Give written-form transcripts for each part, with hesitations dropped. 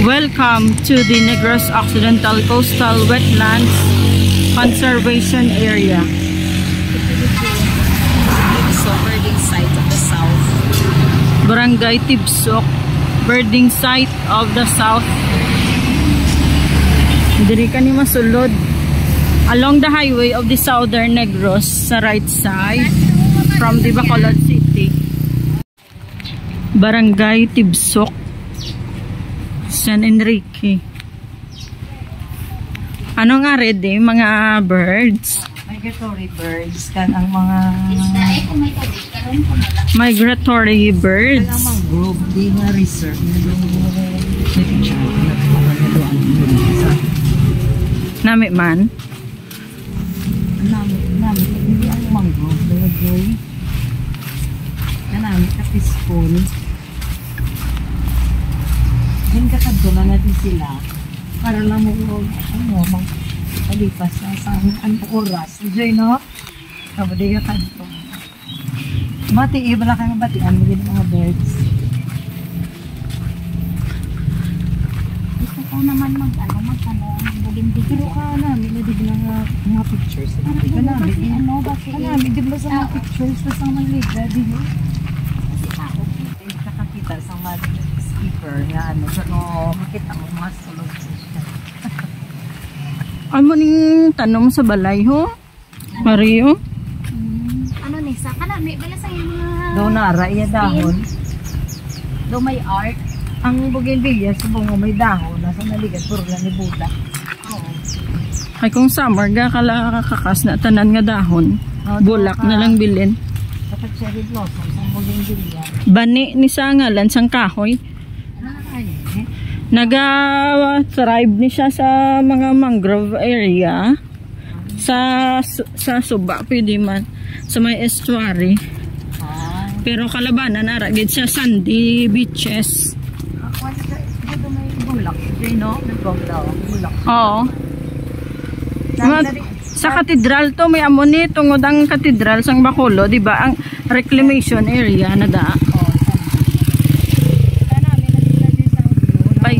Welcome to the Negros Occidental Coastal Wetlands Conservation Area. So, birding site of the south. Barangay Tibsok, birding site of the south. Diri ka ni masulod along the highway of the southern Negros sa right side from the Bacolod City. Barangay Tibsok, San Enrique. Ano nga red mga birds? Migratory birds kan ang mga migratory birds. ang mangrove di nga reserve Nami man. Nami hindi ang mangrove joy. Kanami ka peaceful. Din kakadto na natin sila para lang mo palipas na sa ang oras. Joy, no? Kabadi ka kadto. Bati, wala kang batian mo din mga birds. Gusto ko naman magtanong bugin-bigin. Pero ka namin na din mga pictures. Kanami, di ba sa mga pictures sa mga liga, di ba? Hindi kakakita sa mga skipper nga makita mo mga sulod siya. Ano ning tanom sa balay ho? Mario? Ano ni sa kana may bala sa mga Doon nara, iya dahon. Doon may art. Ang bougainvillea, subong mo may dahon. Nasa naligat, puro lang ni Buddha. Ay kung summer ga kala kakas na tanan nga dahon. Bulak na lang bilin. Saka cherry blossoms, ang bougainvillea. Bani ni sa ngalan sang kahoy. Naga-thrive ni siya sa mga mangrove area. Sa suba, pwede man. Sa may estuary. Pero kalabanan, naragid sa sandy beaches. Ako, dito may bulak. No? Bulak. Oo. Sa katedral to, may amo ni tungod ang katedral sang Bacolod, di ba? Ang reclamation area na da.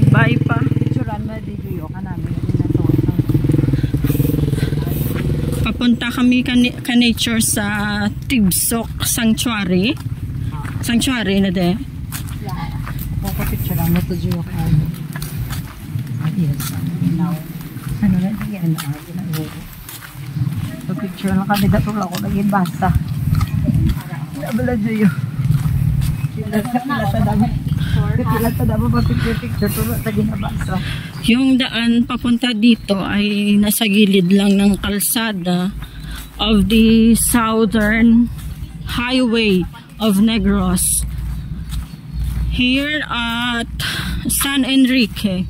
Bye pa. Papunta kami ka nature sa Tibsok Sanctuary. Sanctuary na de. Picture mo to Diyo ka. Ano na diyan na picture lang kami dato lang ako naging basta. Nabala Diyo. Yung daan papunta dito ay nasa gilid lang ng kalsada of the southern highway of Negros. Here at San Enrique.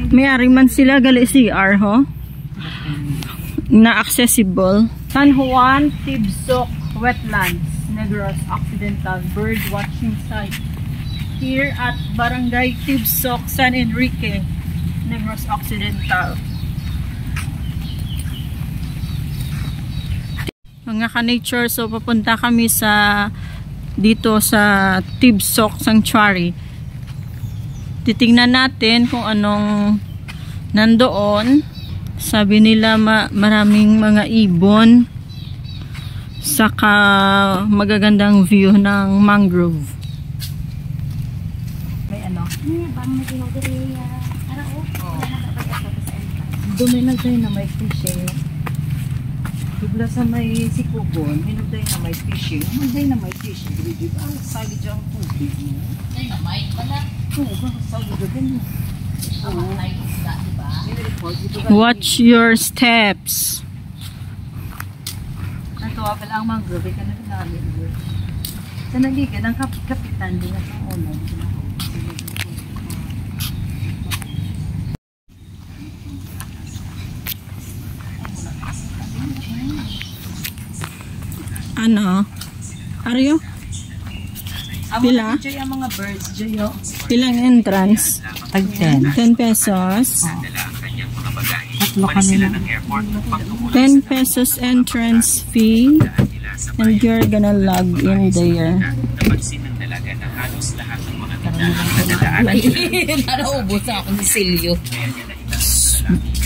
May-ari man sila gali CR ho. Na accessible. San Juan Tibsok Wetlands, Negros Occidental Bird Watching Site. Here at Barangay Tibsok, San Enrique, Negros Occidental. Mga ka-nature, so papunta kami dito sa Tibsok Sanctuary. Titingnan natin kung anong nandoon. Sabi nila maraming mga ibon. Saka magagandang view ng mangrove. May ano? bang naging Doon na tayo na may fishing. Bigla sa may Sikugon, hinugday na may fishing. Hinugday na may fishing. Diba? Ang sagi dyan ang tubig mo. Dynamite pala? Oo, sagi dyan. Watch your steps. Natuwa pala ang mangrove ka na namin. Sa naligan, ang kapitan din ang uno. Ano? Aryo? Pila? Ang mga birds, Joyo. Pilang entrance? Tag 10. 10 pesos. Tatlo kami na. 10 pesos entrance fee. And you're gonna log in there. Nanaubos na ako ni Silvio.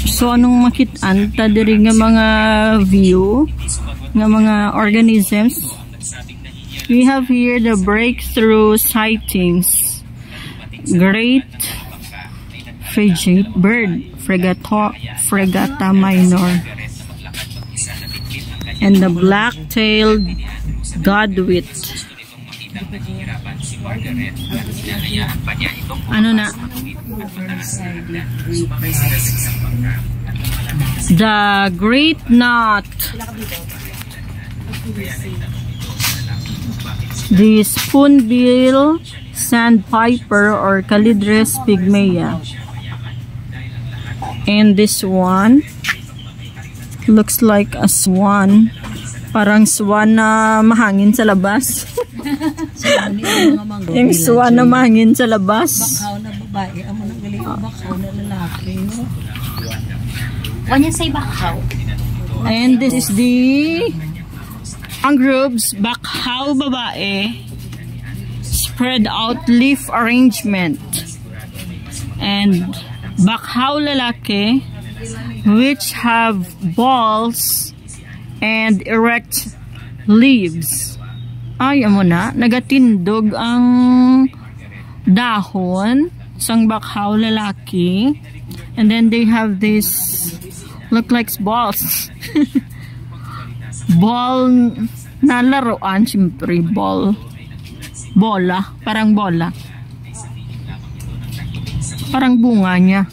So anong makitaan ta diri nga mga view nga mga organisms? We have here the breakthrough sightings. Great frigate bird, Fregata minor, and the black-tailed godwit. Ano na? The great knot. The spoonbill sandpiper or Calidris pygmaea. And this one looks like a swan. Parang swan na mahangin sa labas. Yung swan na mahangin sa labas. Bakaw na babae. Amo nang galing bakaw na lalaki. When you say bakaw. And this is the mangroves bakaw babae. Spread out leaf arrangement. And bakaw lalaki, which have balls and erect leaves. Ay, amo na, nagatindog ang dahon sang bakaw lalaki. And then they have this, look like balls. Ball na laruan, siyempre, ball. Bola, parang bola. Parang bunga niya.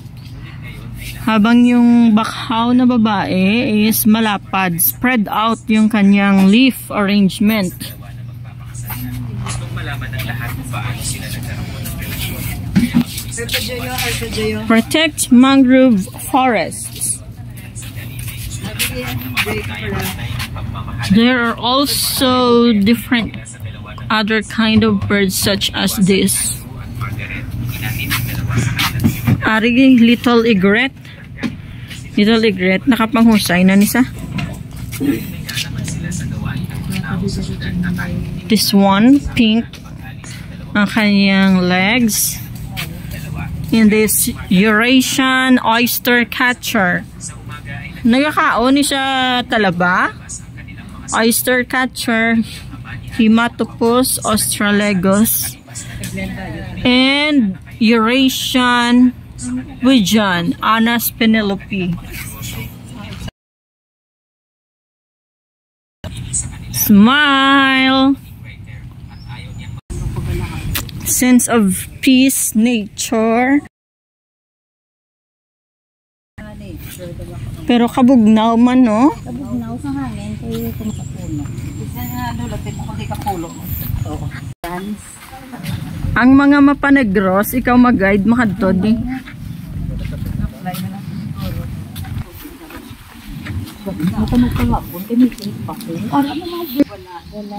Habang yung bakaw na babae is malapad, spread out yung kanyang leaf arrangement. Protect mangrove forests. There are also different other kind of birds such as this. Ari, little egret. Little egret, nakapanghusay na nisa. This one, pink ang kanyang legs. In this Eurasian oyster catcher. Nagkakaon ni siya talaba. Oyster catcher, Hematopus australegos. And Eurasian Wigeon, Anas penelope. Smile. Sense of peace, nature. Pero kabugnaw man, no? Kabugnaw sa hangin kay kung sa puno. Isa nga lulatin mo kung di ka pulo. Oo. Dance. Ang mga mapanegros, ikaw mag-guide makadto di. Matanong ka nga po, tinitin pa po. Ara na mga wala.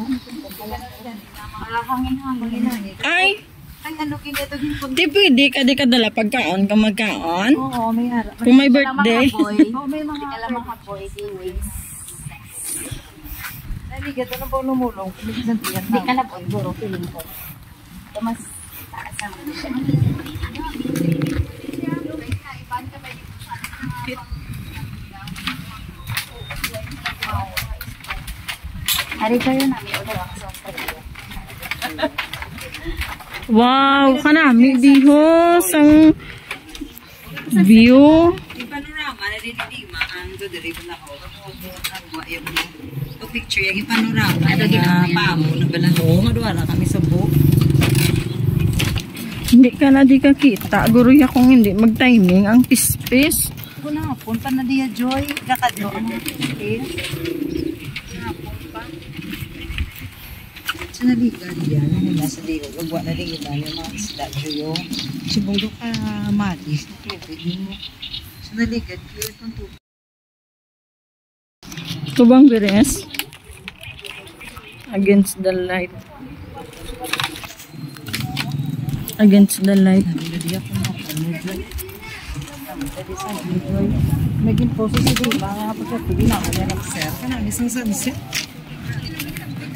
Hangin-hangin. Ay! Ay, ano kinito din po? Di pwede ka di kadala pagkaon ka magkaon. Oo, may ara. Kung may birthday. Oo, may mga kapoy. Naligat, ano po lumulong? Hindi ka na po, guro, piling ko. Ito mas taas ang hari kayo namin ulit ako sa Australia. Wow, kanami diho sang view. Yung panorama na dinidigma ang dodiri ko na ako. Yung picture, yung panorama na pamo na balaho. Maduwala kami sa book. Hindi ka na di ka kita. Guro ya kung hindi mag-timing ang pispis. Ako na, punta na diya Joy. Kakadlo ang mga pispis. Sa naligan diyan, nila sa liog, agwa na rin iba yung mga isda Joyo. Siguro ka matis, tubig mo. Sa naligan, clear itong tubig. Ito bang beres? Against the light. Against the light. Naging poso sa diba, mga pagkatuloy na ako na sir. Kanang isang sunset.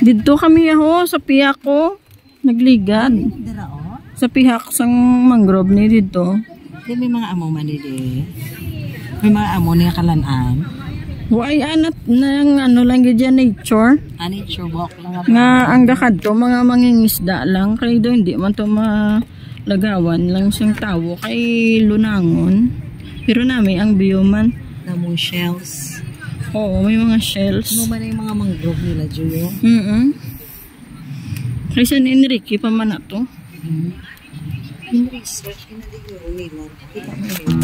Dito kami sa pihak ko. Nagligad. Dira o. Sa pihak sang mangrove ni dito. Di may mga amo man dili. May mga amo niya kalanaan. Why anat nang ano lang dyan nature. Nature walk lang. Nga ang gakad to mga mangingisda lang. Kaya doon hindi man to malagawan lang siyang tawo kay lunangon. Pero namin ang bioman. Namong shells. Oo, may mga shells. Ano man yung mga mangrove nila, Juyo? Kasi ni Enrique pa man na to. In research, kinaliguro nila. Kita mo yun.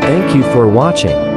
Thank you for watching.